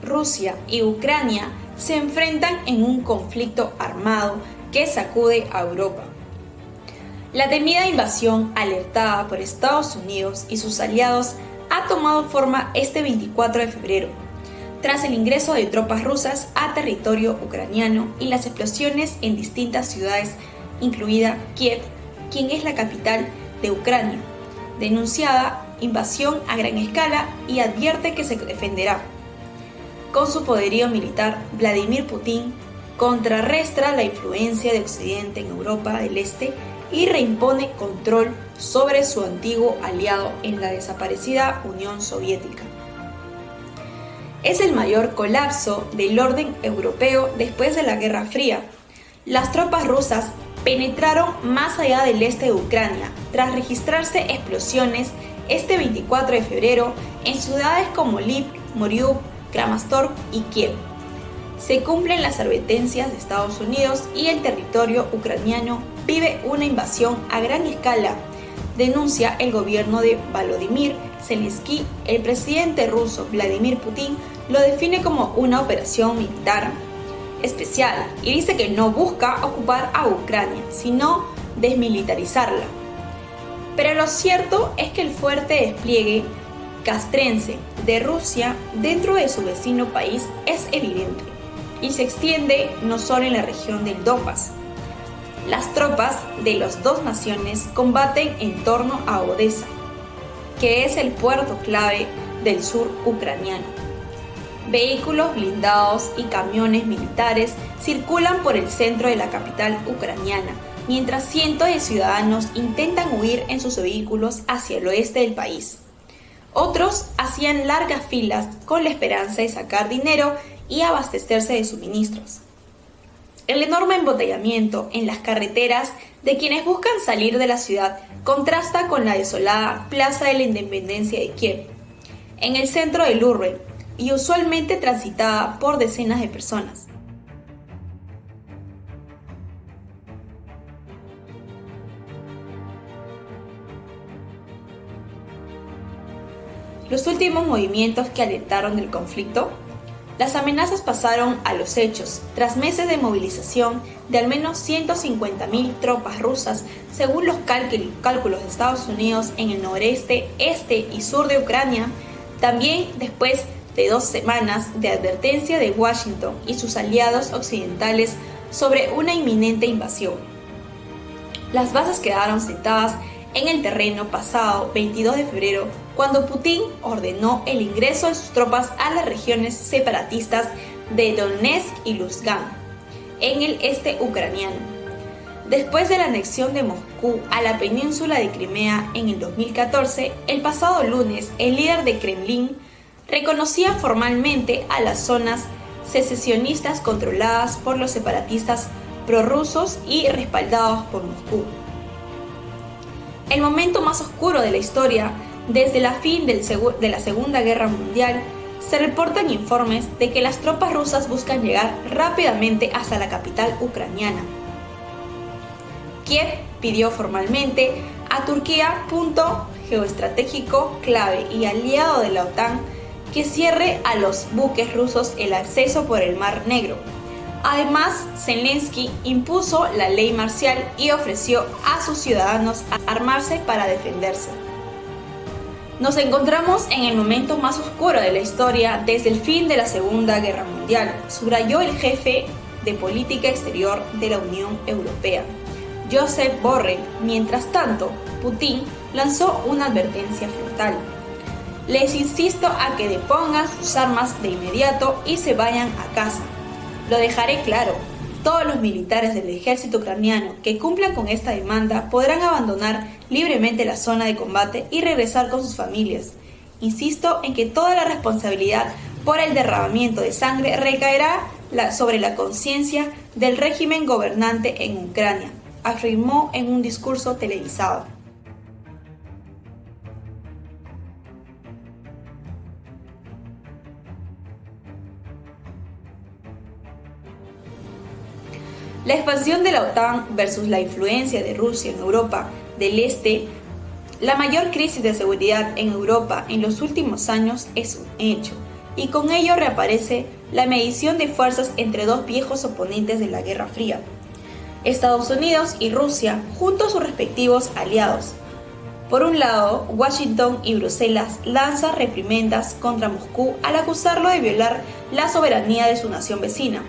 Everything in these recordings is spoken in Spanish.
Rusia y Ucrania se enfrentan en un conflicto armado que sacude a Europa. La temida invasión, alertada por Estados Unidos y sus aliados, ha tomado forma este 24 de febrero, tras el ingreso de tropas rusas a territorio ucraniano y las explosiones en distintas ciudades, incluida Kiev, quien es la capital de Ucrania, denunciada invasión a gran escala y advierte que se defenderá. Con su poderío militar, Vladimir Putin contrarresta la influencia de Occidente en Europa del Este y reimpone control sobre su antiguo aliado en la desaparecida Unión Soviética. Es el mayor colapso del orden europeo después de la Guerra Fría. Las tropas rusas penetraron más allá del este de Ucrania, tras registrarse explosiones este 24 de febrero en ciudades como Lviv, Mariupol, Kramatorsk y Kiev. Se cumplen las advertencias de Estados Unidos y el territorio ucraniano vive una invasión a gran escala, denuncia el gobierno de Volodymyr Zelensky. El presidente ruso Vladimir Putin lo define como una operación militar especial y dice que no busca ocupar a Ucrania, sino desmilitarizarla. Pero lo cierto es que el fuerte despliegue castrense de Rusia dentro de su vecino país es evidente y se extiende no solo en la región del Donbass. Las tropas de las dos naciones combaten en torno a Odessa, que es el puerto clave del sur ucraniano. Vehículos blindados y camiones militares circulan por el centro de la capital ucraniana, mientras cientos de ciudadanos intentan huir en sus vehículos hacia el oeste del país. Otros hacían largas filas con la esperanza de sacar dinero y abastecerse de suministros. El enorme embotellamiento en las carreteras de quienes buscan salir de la ciudad contrasta con la desolada Plaza de la Independencia de Kiev, en el centro del urbe, y usualmente transitada por decenas de personas. Los últimos movimientos que alertaron del conflicto. Las amenazas pasaron a los hechos, tras meses de movilización de al menos 150.000 tropas rusas, según los cálculos de Estados Unidos en el noreste, este y sur de Ucrania, también después de 2 semanas de advertencia de Washington y sus aliados occidentales sobre una inminente invasión. Las bases quedaron sentadas en el terreno pasado 22 de febrero, cuando Putin ordenó el ingreso de sus tropas a las regiones separatistas de Donetsk y Lugansk, en el este ucraniano. Después de la anexión de Moscú a la península de Crimea en el 2014, el pasado lunes el líder de Kremlin reconocía formalmente a las zonas secesionistas controladas por los separatistas prorrusos y respaldados por Moscú. El momento más oscuro de la historia, desde la fin de la Segunda Guerra Mundial, se reportan informes de que las tropas rusas buscan llegar rápidamente hasta la capital ucraniana. Kiev pidió formalmente a Turquía, punto geoestratégico clave y aliado de la OTAN, que cierre a los buques rusos el acceso por el Mar Negro. Además, Zelensky impuso la ley marcial y ofreció a sus ciudadanos armarse para defenderse. Nos encontramos en el momento más oscuro de la historia desde el fin de la Segunda Guerra Mundial, subrayó el jefe de política exterior de la Unión Europea, Josep Borrell. Mientras tanto, Putin lanzó una advertencia frontal. Les insisto a que depongan sus armas de inmediato y se vayan a casa. Lo dejaré claro, todos los militares del ejército ucraniano que cumplan con esta demanda podrán abandonar libremente la zona de combate y regresar con sus familias. Insisto en que toda la responsabilidad por el derramamiento de sangre recaerá sobre la conciencia del régimen gobernante en Ucrania, afirmó en un discurso televisado. La expansión de la OTAN versus la influencia de Rusia en Europa del Este, la mayor crisis de seguridad en Europa en los últimos años, es un hecho. y con ello reaparece la medición de fuerzas entre dos viejos oponentes de la Guerra Fría, Estados Unidos y Rusia, junto a sus respectivos aliados. Por un lado, Washington y Bruselas lanzan reprimendas contra Moscú al acusarlo de violar la soberanía de su nación vecina.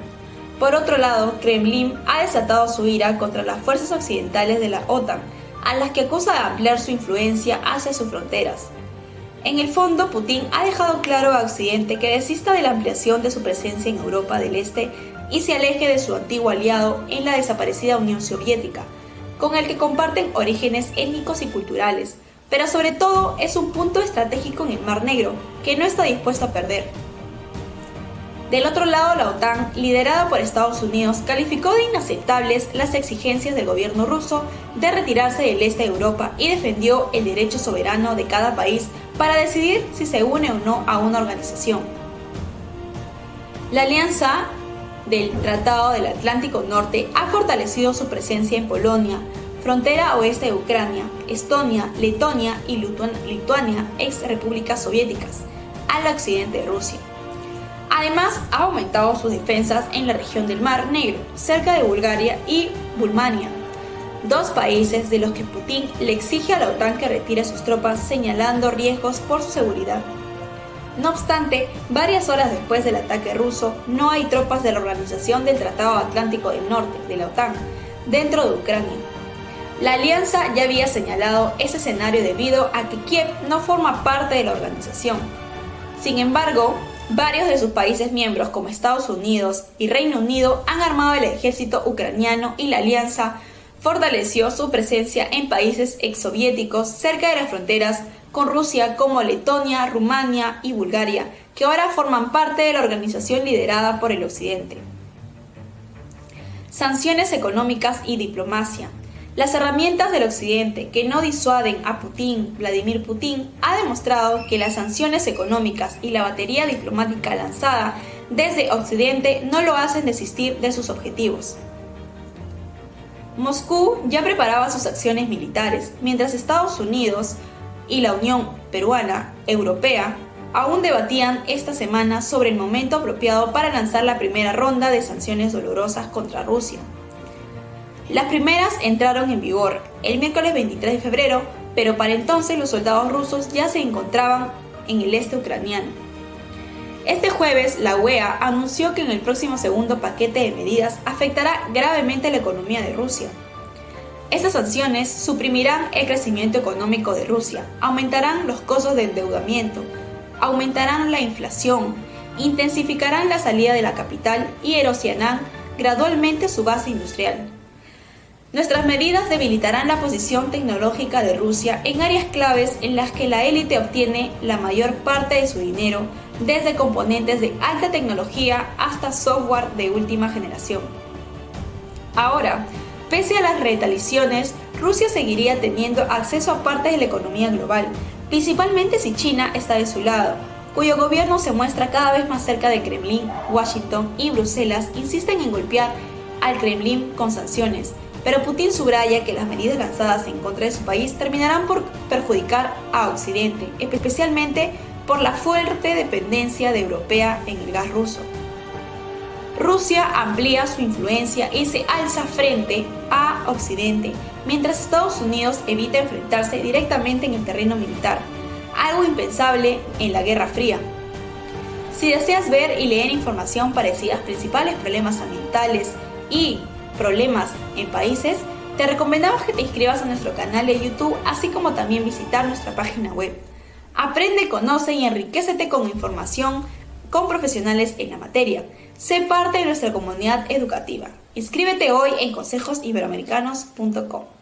Por otro lado, Kremlin ha desatado su ira contra las fuerzas occidentales de la OTAN, a las que acusa de ampliar su influencia hacia sus fronteras. En el fondo, Putin ha dejado claro a Occidente que desista de la ampliación de su presencia en Europa del Este y se aleje de su antiguo aliado en la desaparecida Unión Soviética, con el que comparten orígenes étnicos y culturales, pero sobre todo es un punto estratégico en el Mar Negro que no está dispuesto a perder. Del otro lado, la OTAN, liderada por Estados Unidos, calificó de inaceptables las exigencias del gobierno ruso de retirarse del este de Europa y defendió el derecho soberano de cada país para decidir si se une o no a una organización. La alianza del Tratado del Atlántico Norte ha fortalecido su presencia en Polonia, frontera oeste de Ucrania, Estonia, Letonia y Lituania, ex repúblicas soviéticas, al occidente de Rusia. Además, ha aumentado sus defensas en la región del Mar Negro, cerca de Bulgaria y Rumania, dos países de los que Putin le exige a la OTAN que retire sus tropas, señalando riesgos por su seguridad. No obstante, varias horas después del ataque ruso, no hay tropas de la Organización del Tratado Atlántico del Norte, de la OTAN, dentro de Ucrania. La alianza ya había señalado ese escenario debido a que Kiev no forma parte de la organización. Sin embargo, varios de sus países miembros, como Estados Unidos y Reino Unido, han armado el ejército ucraniano y la alianza fortaleció su presencia en países exsoviéticos cerca de las fronteras con Rusia como Letonia, Rumania y Bulgaria, que ahora forman parte de la organización liderada por el Occidente. Sanciones económicas y diplomacia. Las herramientas del Occidente que no disuaden a Vladimir Putin, ha demostrado que las sanciones económicas y la batería diplomática lanzada desde Occidente no lo hacen desistir de sus objetivos. Moscú ya preparaba sus acciones militares, mientras Estados Unidos y la Unión Europea aún debatían esta semana sobre el momento apropiado para lanzar la primera ronda de sanciones dolorosas contra Rusia. Las primeras entraron en vigor el miércoles 23 de febrero, pero para entonces los soldados rusos ya se encontraban en el este ucraniano. Este jueves, la UEA anunció que en el próximo segundo paquete de medidas afectará gravemente la economía de Rusia. Estas sanciones suprimirán el crecimiento económico de Rusia, aumentarán los costos de endeudamiento, aumentarán la inflación, intensificarán la salida de la capital y erosionarán gradualmente su base industrial. Nuestras medidas debilitarán la posición tecnológica de Rusia en áreas claves en las que la élite obtiene la mayor parte de su dinero, desde componentes de alta tecnología hasta software de última generación. Ahora, pese a las retaliaciones, Rusia seguiría teniendo acceso a partes de la economía global, principalmente si China está de su lado, cuyo gobierno se muestra cada vez más cerca de Kremlin. Washington y Bruselas insisten en golpear al Kremlin con sanciones, pero Putin subraya que las medidas lanzadas en contra de su país terminarán por perjudicar a Occidente, especialmente por la fuerte dependencia europea en el gas ruso. Rusia amplía su influencia y se alza frente a Occidente, mientras Estados Unidos evita enfrentarse directamente en el terreno militar, algo impensable en la Guerra Fría. Si deseas ver y leer información parecida a los principales problemas ambientales y problemas en países, te recomendamos que te inscribas a nuestro canal de YouTube, así como también visitar nuestra página web. Aprende, conoce y enriquécete con información con profesionales en la materia. Sé parte de nuestra comunidad educativa. Inscríbete hoy en consejosiberoamericanos.com.